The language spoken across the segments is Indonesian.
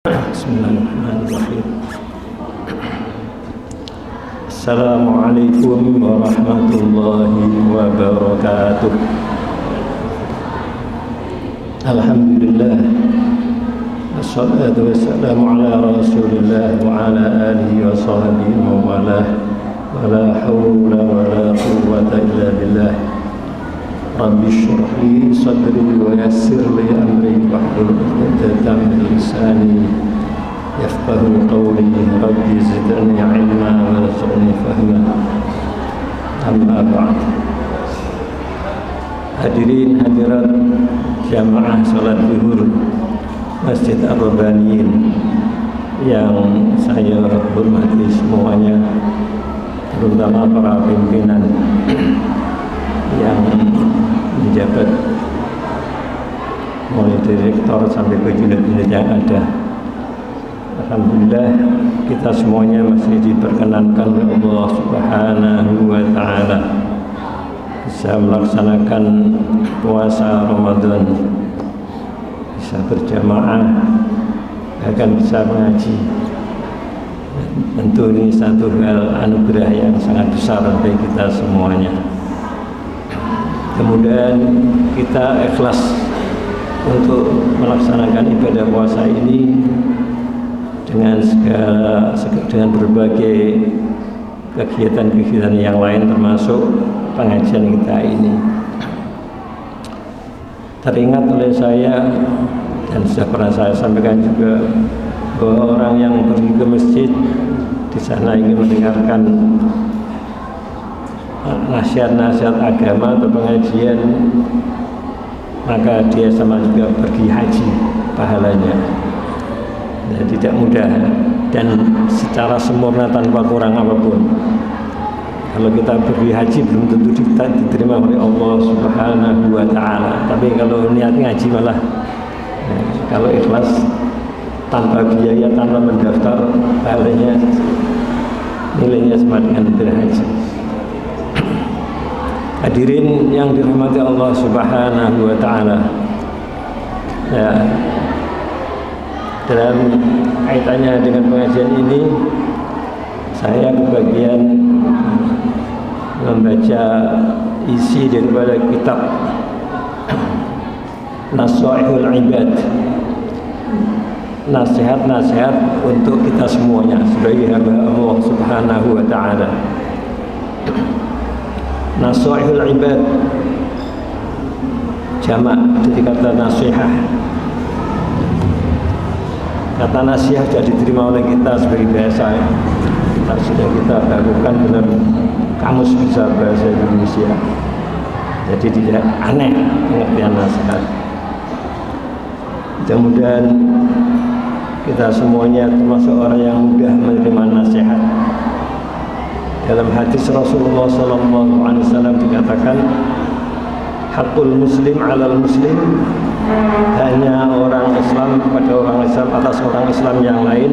Bismillahirrahmanirrahim. Assalamualaikum warahmatullahi wabarakatuh. Alhamdulillah, wassalatu wassalamu ala rasulillah wa ala alihi wa sahbihi wa walah, wa la hawla wa la quwwata illa billah. Rabbi shrah li sadri wa yassir li amri wahlul 'uqdatam min lisani yafqahu qawli. Rabbi zidni 'ilma warzuqni fahma. Amma ba'd. Hadirin hadirat jamaah salat zuhur Masjid Ar-Rabbaniyin yang saya hormati semuanya, terutama para pimpinan yang menjabat mulai direktor sampai ke unit-unit yang ada. Alhamdulillah, kita semuanya masih diperkenankan oleh Allah Subhanahu wa Ta'ala bisa melaksanakan puasa Ramadan, bisa berjamaah, bahkan bisa mengaji. Tentu ini satu hal anugerah yang sangat besar bagi kita semuanya. Kemudian kita ikhlas untuk melaksanakan ibadah puasa ini dengan berbagai kegiatan-kegiatan yang lain, termasuk pengajian kita ini. Teringat oleh saya dan sudah pernah saya sampaikan juga bahwa orang yang pergi ke masjid di sana ingin mendengarkan nasihat-nasihat agama atau pengajian, maka dia sama juga pergi haji pahalanya. Dan tidak mudah dan secara sempurna tanpa kurang apapun. Kalau kita pergi haji belum tentu diterima oleh Allah Subhanahu wa Ta'ala. Tapi kalau niat ngaji malah kalau ikhlas tanpa biaya, tanpa mendaftar, pahalanya nilainya sama dengan berhaji. Hadirin yang dirahmati Allah Subhanahu wa Ta'ala, ya, dalam kaitannya dengan pengajian ini saya kebagian membaca isi daripada kitab Nasaihul Ibad, nasihat-nasihat untuk kita semuanya sebagai hamba Allah Subhanahu wa Ta'ala. Nasaihul Ibad jamak dari kata nasihah. Kata nasihat sudah diterima oleh kita sebagai bahasa, sudah kita bakukan dalam kamus besar bahasa Indonesia. Jadi tidak aneh pengertian nasihat. Mudah-mudahan kita semuanya termasuk orang yang mudah menerima nasihat. Dalam hadis Rasulullah SAW dikatakan, hakul muslim alal muslim, hanya orang Islam kepada orang Islam atas orang Islam yang lain.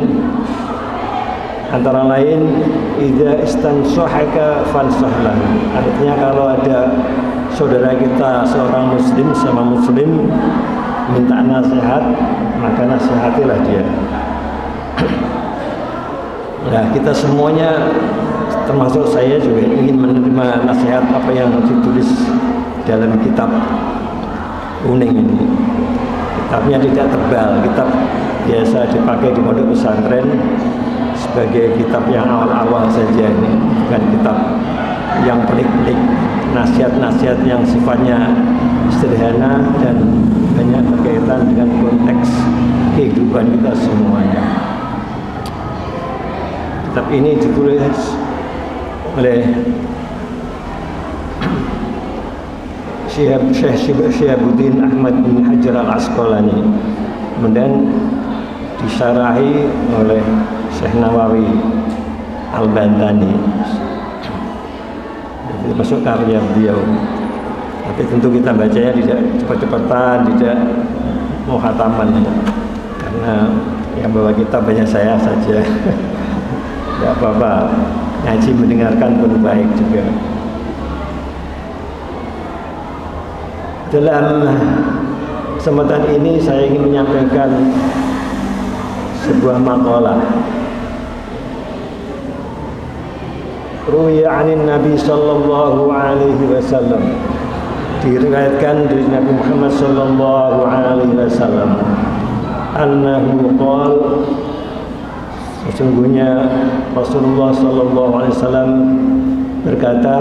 Antara lain, idza istansahaka fansahlah. Artinya kalau ada saudara kita seorang muslim sama muslim minta nasihat, maka nasihatilah dia. Nah, kita semuanya termasuk saya juga ingin menerima nasihat apa yang ditulis dalam kitab kuning ini. Kitabnya tidak tebal, kitab biasa dipakai di pondok pesantren sebagai kitab yang awal-awal saja. Ini bukan kitab yang pelik-pelik, nasihat-nasihat yang sifatnya sederhana dan banyak berkaitan dengan konteks kehidupan kita semuanya. Kitab ini ditulis oleh Syekh Syihabuddin Ahmad bin Hajar Al-Asqalani, kemudian disyarahi oleh Syekh Nawawi Al-Bantani. Itu masuk karya beliau. Tapi tentu kita bacanya tidak cepat-cepatan, tidak muhataman, karena yang bawa kitab banyak saya saja. Tidak apa-apa, ngaji mendengarkan pun baik juga. Dalam kesempatan ini saya ingin menyampaikan sebuah makalah. Ruya 'anin Nabi sallallahu alaihi wasallam, diriwayatkan dari Nabi Muhammad sallallahu alaihi wasallam, annahu qala, sesungguhnya Rasulullah sallallahu alaihi wasallam berkata,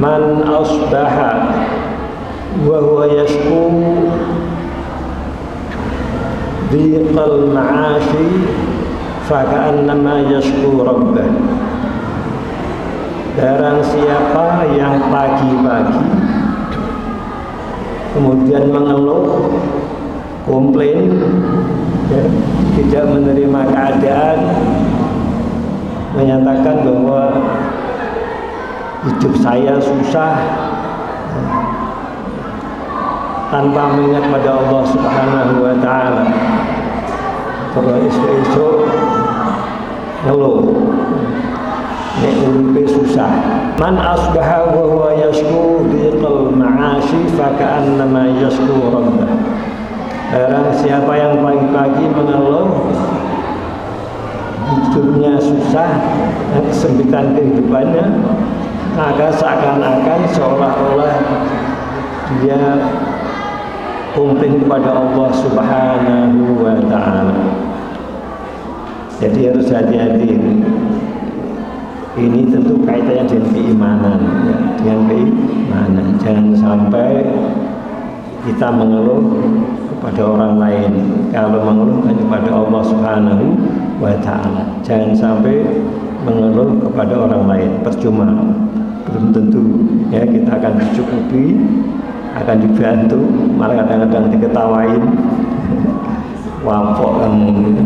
man asbaha wa huwa yashku dhiqal ma'ashi faka'annama yashku rabbah. Barang siapa yang pagi-pagi kemudian mengeluh, komplain, ya, tidak menerima keadaan, menyatakan bahwa hidup saya susah, tanpa mengingat pada Allah Subhanahu wa ta'ala, terus esok-esok ngeluh, nek uripe susah. Man asbaha wa huwa yashku dhiqal ma'ashi faka'annama yashku rabbah. Barang siapa yang pagi-pagi mengeluh hidupnya susah dan kesempitan kehidupannya, maka seakan-akan seolah-olah dia komplain kepada Allah Subhanahu wa ta'ala. Jadi harus hati-hati. Ini tentu kaitannya dengan keimanan, ya, dengan keimanan. Jangan sampai kita mengeluh kepada orang lain. Kalau mengeluh hanya kepada Allah Subhanahu wa ta'ala. Jangan sampai mengeluh kepada orang lain. Percuma, belum tentu ya kita akan dicukupi, akan dibantu, malah kadang-kadang diketawain. Wampok kamu,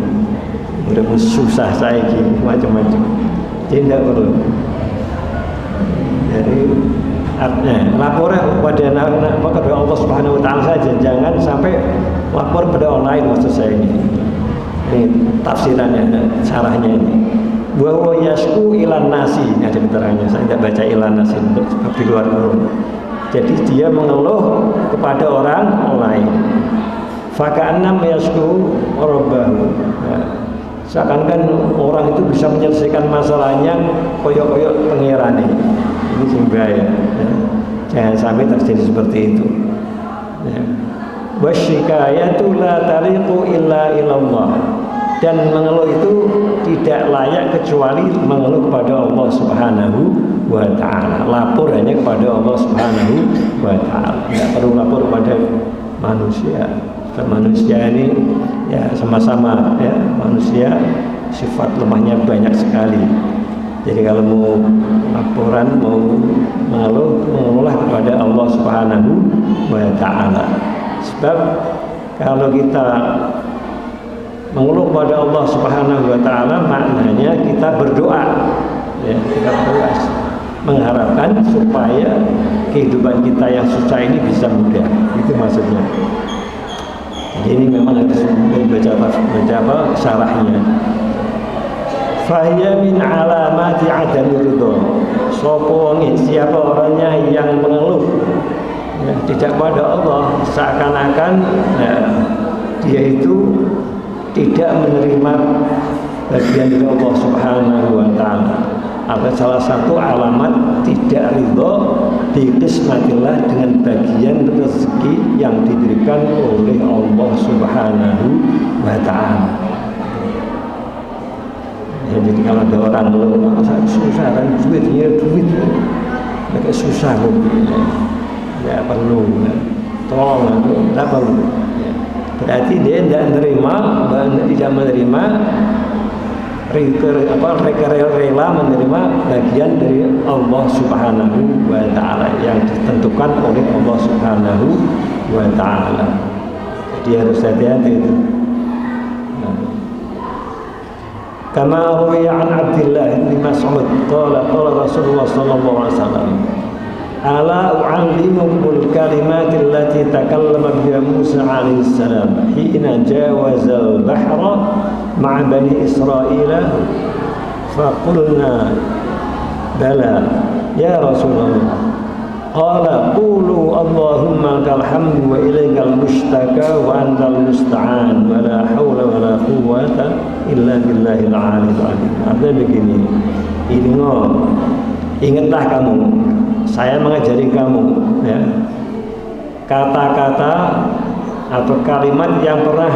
udah susah saya gini, macam-macam. Jadi tidak perlu. Jadi artinya lapornya kepada Allah Subhanahu wa ta'ala saja, jangan sampai lapor pada orang lain. Maksud saya ini tafsirannya, caranya ini. Wa huwa yashku ilan nasi, ini ada keterangannya. Saya tidak baca ilan nasi untuk sebab di luar kurung. Jadi dia mengeluh kepada orang lain. Faka'annam yashku rabbahu. Seakan-akan orang itu bisa menyelesaikan masalahnya koyok-koyok pengirani. Ini sehingga ya, jangan sampai terjadi seperti itu. Wasyikayatu la tariqu illa ilallah. Dan mengeluh itu tidak layak kecuali mengeluh kepada Allah Subhanahu wa ta'ala. Lapor hanya kepada Allah Subhanahu wa ta'ala. Tidak perlu lapor kepada manusia. Manusia ini ya sama-sama ya, manusia sifat lemahnya banyak sekali. Jadi kalau mau laporan, mau mengeluh kepada Allah Subhanahu wa ta'ala. Sebab kalau kita mengeluh kepada Allah Subhanahu wa ta'ala, maknanya kita berdoa ya, kita berdoa mengharapkan supaya kehidupan kita yang susah ini bisa mudah. Itu maksudnya. Ini memang harus baca syarahnya. Fahiyya min alamati adami ridho. Siapa orangnya yang mengeluh ya, tidak pada Allah, seakan-akan ya, dia itu tidak menerima bagian dari Allah Subhanahu wa ta'ala. Ada salah satu alamat tidak ridho biqismatillah, dengan bagian rezeki yang diberikan oleh Allah Subhanahu wa ta'ala. Ya, jadi kalau ada orang ngeluh, susah kan duitnya, agak susah kok. Ya perlu, ya. Tolong, tidak perlu. Ya. Berarti dia tidak menerima rela menerima bagian dari Allah Subhanahu wa ta'ala yang ditentukan oleh Allah Subhanahu wa ta'ala. Jadi harus hati-hati itu. Kama ruwiya an Abdullah bin Mas'ud qala Rasulullah sallallahu alaihi wasallam, ala u'allimukumul kalimati allati takallama biha Musa alaihi salam hina jawazal bahra ma'a bani Israila. Faqulna bala ya Rasulullah. Qala qulu Allahumma lakal hamdu wa ilaikal mushtaka wa antal musta'an wa la hawla wa la quwwata illa billahil aliyil azim. Artinya begini, ingatlah kamu, saya mengajari kamu ya, kata-kata atau kalimat yang pernah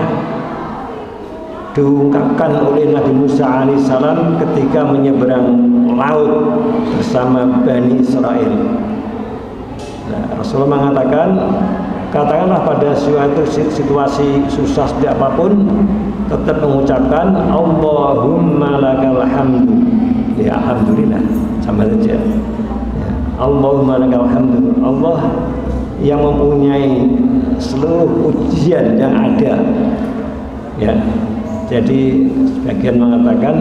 diungkapkan oleh Nabi Musa alaihissalam ketika menyeberang laut bersama Bani Israel. Nah, Rasulullah mengatakan, katakanlah pada suatu situasi susah seperti apapun, tetap mengucapkan Allahumma lakal hamdu. Ya, alhamdulillah, sama saja ya. Allahumma lakal hamdu, Allah yang mempunyai seluruh ujian yang ada ya. Jadi sebagian mengatakan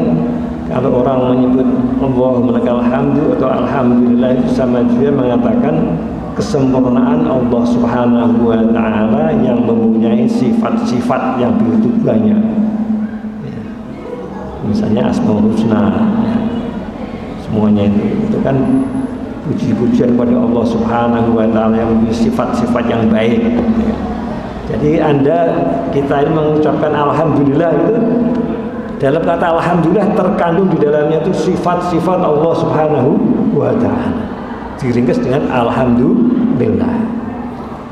kalau orang menyebut Allahumma lakal hamdu atau alhamdulillah itu sama juga mengatakan kesempurnaan Allah Subhanahu wa ta'ala yang mempunyai sifat-sifat yang begitu banyak ya. Misalnya Asmaul Husna ya. Semuanya itu kan puji-pujian kepada Allah Subhanahu wa ta'ala yang mempunyai sifat-sifat yang baik ya. Jadi kita ini mengucapkan alhamdulillah itu, dalam kata alhamdulillah terkandung di dalamnya itu sifat-sifat Allah Subhanahu wa ta'ala, diringkas dengan alhamdulillah.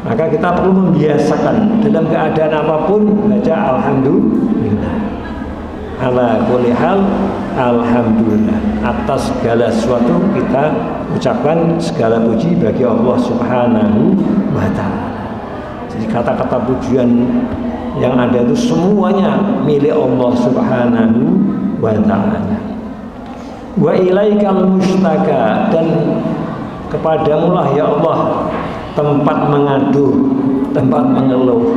Maka kita perlu membiasakan dalam keadaan apapun baca alhamdulillah. Ala kulli hal alhamdulillah, atas segala sesuatu kita ucapkan segala puji bagi Allah Subhanahu wa ta'ala. Jadi kata-kata pujian yang ada itu semuanya milik Allah Subhanahu wa ta'ala. Wa ilaikal mustaka, dan kepadamu lah ya Allah tempat mengadu, tempat mengeluh.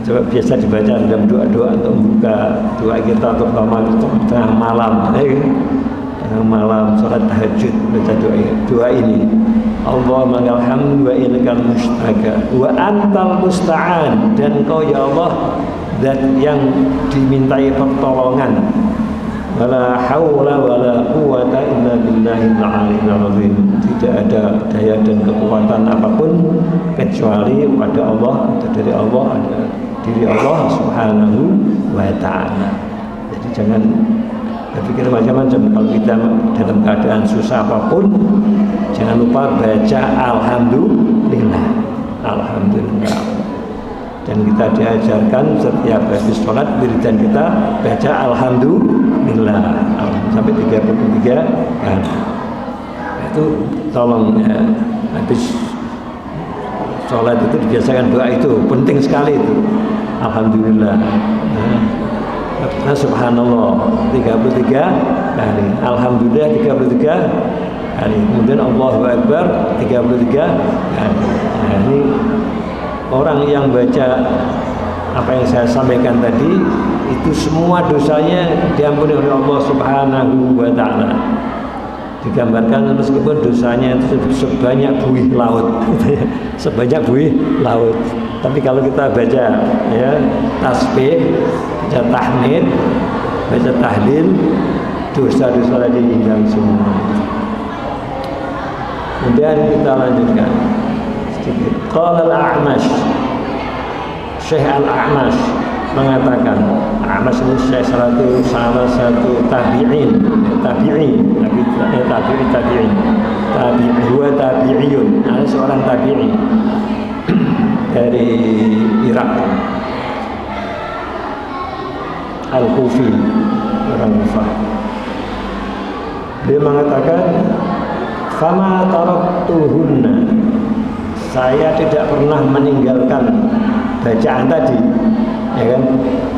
Coba biasa dibaca dalam doa-doa untuk membuka doa kita, terutama tengah malam. Tengah malam sholat tahajud baca doa ini. Allahumma lakal hamdu wa ilaikal mustaka wa antal musta'an, dan Engkau ya Allah zat yang dimintai pertolongan. Wala haula wala quwata illa billahil aliyil azim. Tidak ada daya dan kekuatan apapun kecuali pada Allah, atau dari Allah, ada diri Allah Subhanahu wa ta'ala. Jadi jangan berpikir macam-macam. Kalau kita dalam keadaan susah apapun, jangan lupa baca alhamdulillah, alhamdulillah. Dan kita diajarkan setiap habis sholat wiridan kita baca alhamdulillah sampai 33 kan. Itu tolong ya, habis sholat itu dibiasakan doa itu, penting sekali itu. Alhamdulillah. Nah, subhanallah 33 kali, alhamdulillah 33 kali, kemudian Allahu Akbar 33 kali. Nah, ini orang yang baca apa yang saya sampaikan tadi itu semua dosanya diampuni oleh Allah Subhanahu wa ta'ala. Digambarkan meskipun dosanya itu sebanyak buih laut sebanyak buih laut, tapi kalau kita baca ya tasbih, baca tahmid, baca tahlil, dosa-dosa tadi hilang semua. Kemudian kita lanjutkan sedikit. Qala al-A'mash, Syekh al-A'mash mengatakan, A'mash ini Syekh salah satu tabi'in, tabi'in, huwa tabi'iyun, ada seorang tabi'in dari Irak, Al-Kufi, orang Kufah. Dia mengatakan, fama taraktuhunna, saya tidak pernah meninggalkan bacaan tadi, ya kan?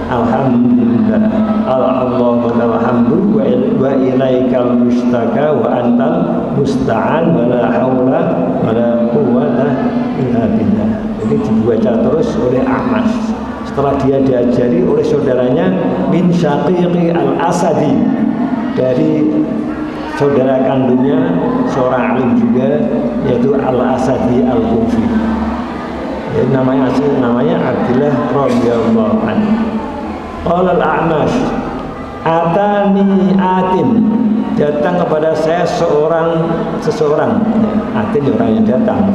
Alhamdulillah, Allahumma alhamdu wa ilaikal mustaka wa antal musta'an wa la haula wa la quwwata illa billah. Jadi dibaca terus oleh Ahmad setelah dia diajari oleh saudaranya min Syaqiqi al-Asadi, dari saudara kandungnya seorang alim juga, yaitu Al-Asadi Al-Kufi. Jadi namanya Abdullah radhiyallahu anhu. Qala al-A'mash, atani atin, datang kepada saya seseorang. Atin orang yang datang.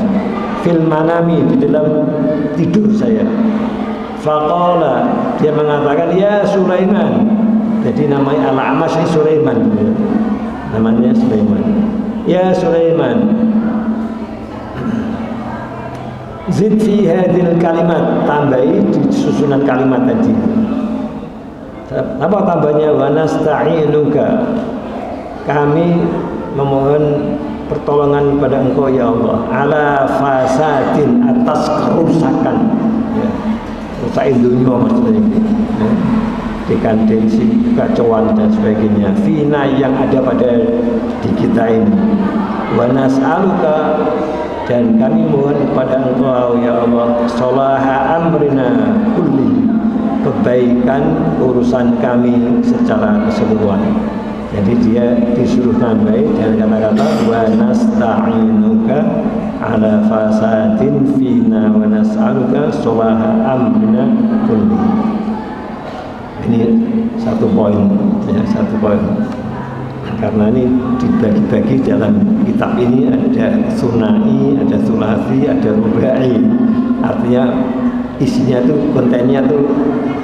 Fil manami, di dalam tidur saya. Faqala, dia mengatakan, ya Sulaiman. Jadi namanya Al-A'mash ini Sulaiman. Namanya Sulaiman. Ya Sulaiman, zid fi hadhil kalimat, tambahi di susunan kalimat tadi. Apa tambahnya? Wa nasta'inuka, kami memohon pertolongan kepada Engkau ya Allah, ala fasadin, atas kerusakan, ya, rusakin dunia maksudnya, ya, dekadensi, kekacauan dan sebagainya, fina yang ada pada di kita ini. Wa nas'aluka, dan kami mohon kepada Engkau ya Allah, sholaha amrina kulli, kebaikan urusan kami secara keseluruhan. Jadi dia disuruh nambahi dengan kata-kata wa nasta'inuka ala fasadin fina wa nas'aluka sholaha amrina kulli. Ini satu poin, ya, satu poin. Karena ini dibagi-bagi dalam kitab ini ada sunai, ada sulasi, ada rubai. Artinya isinya tuh, kontennya tuh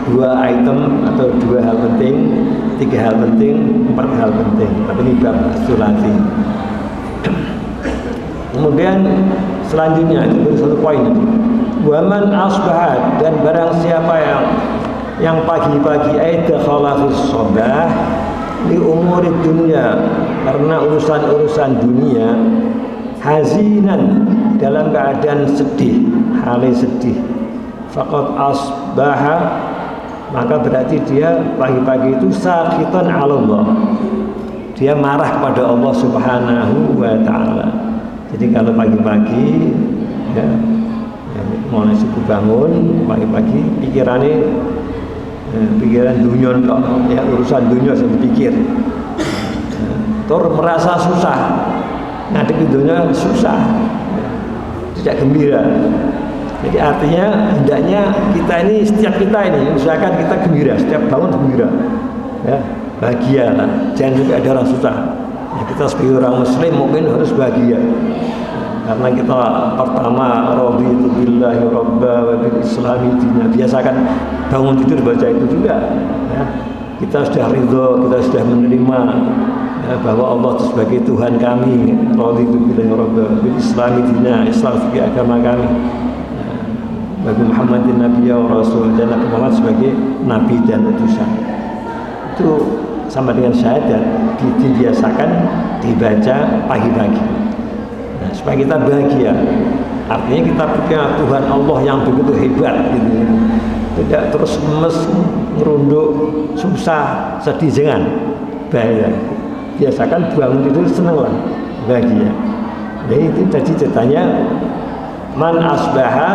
2 item atau 2 hal penting, 3 hal penting, 4 hal penting. Tapi ini bab sulasi. Kemudian selanjutnya itu satu poin. Waman asbahat, dan barang siapa yang pagi-pagi dakhala fis shabah li umuri dunya, karena urusan-urusan dunia, hazinan, dalam keadaan sedih, hale sedih, faqad asbaha, maka berarti dia pagi-pagi itu sakhitan 'ala Allah, dia marah kepada Allah Subhanahu wa taala. Jadi kalau pagi-pagi ya, mulai subuh bangun pagi-pagi pikiran dunia, ya, urusan dunia saya pikir, merasa susah, ngadepi dunia susah, tidak gembira. Jadi artinya hendaknya kita ini, setiap kita ini usahakan kita gembira, setiap bangun gembira, ya, bahagia lah, jangan sampai ada orang susah. Ya, kita sebagai orang muslim mungkin harus bahagia, karena kita pertama raditu billahi rabba wa bil islami dina, biasakan bangun tidur baca itu juga, ya. Kita sudah ridho, kita sudah menerima, ya, bahwa Allah itu sebagai Tuhan kami, raditu billahi rabba wa bil islami dina, Islam sebagai agama kami, ya, bagi Muhammadin nabiyya wa rasul, dan Nabi Muhammad sebagai nabi dan utusan. Itu sama dengan syahadat, dibiasakan dibaca pagi-pagi. Nah, supaya kita bahagia, artinya kita punya Tuhan Allah yang begitu hebat, gitu. Tidak terus merunduk, susah, sedih, jangan, bahaya. Biasakan bangun tidur senanglah, bahagia. Jadi itu tadi ceritanya man asbaha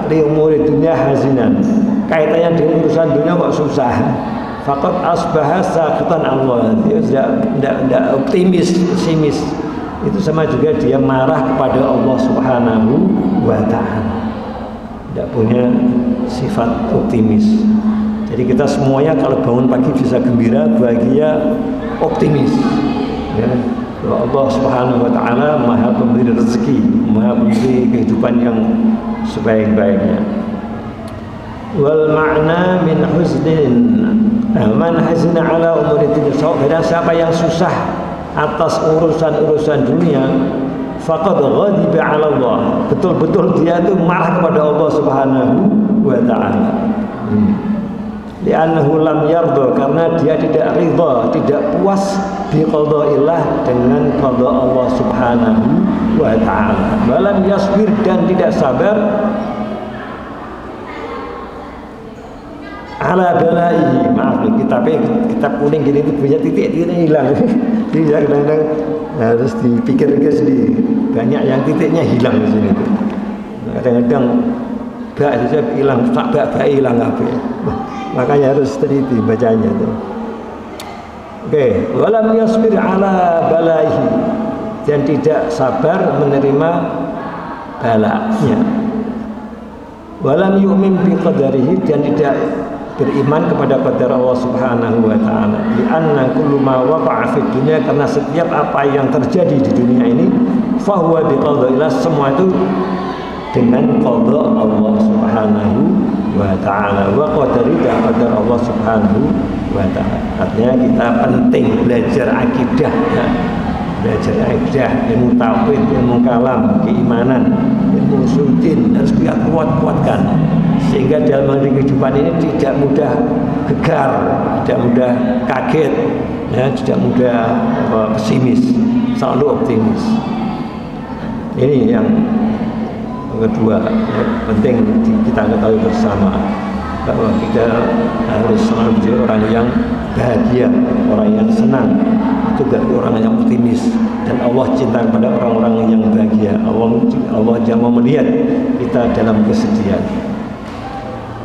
li umuri dunya hazinan, kaitannya dengan urusan dunia kok susah. Faqad asbaha sakhitan Allah, dia tidak optimis, pesimis. Itu sama juga dia marah kepada Allah Subhanahu wa ta'ala, tidak punya sifat optimis. Jadi kita semuanya kalau bangun pagi bisa gembira, bahagia, optimis, ya. Allah Subhanahu wa ta'ala maha pemberi rezeki, maha pemberi kehidupan yang sebaik-baiknya. Wal ma'na min huznin, man hazina ala umuri dunya, dan siapa yang susah atas urusan-urusan dunia, faqad ghadiba 'ala Allah, betul-betul dia itu marah kepada Allah Subhanahu wa ta'ala. Li'annahu lam yarda, karena dia tidak ridha, tidak puas bi qada'illah, dengan qada Allah Subhanahu wa ta'ala. Wa lam yasbir, dan tidak sabar, ala balaihi, maaf nih, kitab kuning gini itu punya titik-titiknya hilang. Jadi kadang-kadang harus dipikir-pikir sendiri, banyak yang titiknya hilang di sini tuh. Kadang-kadang bak saja hilang, bak hilang apa, makanya harus teliti bacanya tuh. Oke, walam yasbir ala balaihi, dan tidak sabar menerima balanya. Walam yu'min bi qadarihi, dan tidak beriman kepada qadar Allah Subhanahu wa ta'ala. Li'anna kullu ma waqa'a fid dunya, karena setiap apa yang terjadi di dunia ini, fahuwa bi qada'illah, semua itu dengan qada Allah Subhanahu wa ta'ala. Wa qadari dan qadar Allah Subhanahu wa ta'ala. Artinya kita penting belajar akidah ya. Belajar akidah, ilmu tauhid, ilmu kalam, keimanan, ilmu usul-din harus kita kuatkan sehingga dalam kehidupan ini tidak mudah gegar, tidak mudah kaget ya, tidak mudah pesimis, selalu optimis. Ini yang kedua ya, penting kita ketahui bersama bahwa kita harus selalu menjadi orang yang bahagia, orang yang senang, itu berarti orang yang optimis, dan Allah cinta kepada orang-orang yang bahagia. Allah jangan mau melihat kita dalam kesedihan.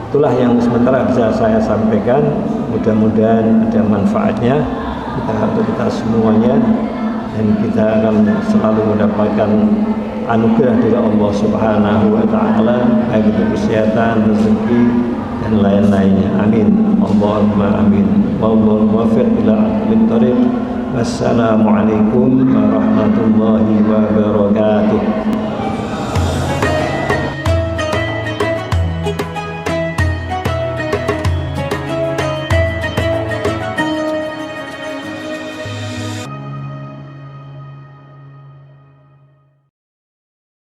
Itulah yang sementara bisa saya sampaikan. Mudah-mudahan ada manfaatnya untuk kita semuanya, dan kita akan selalu mendapatkan anugerah dari Allah Subhanahu wa ta'ala, baik itu kesehatan, rezeki, dan lain-lainnya. Amin. Allahumma amin. Wallahul muwaffiq ila aqwamit thoriq. Wassalamualaikum warahmatullahi wabarakatuh.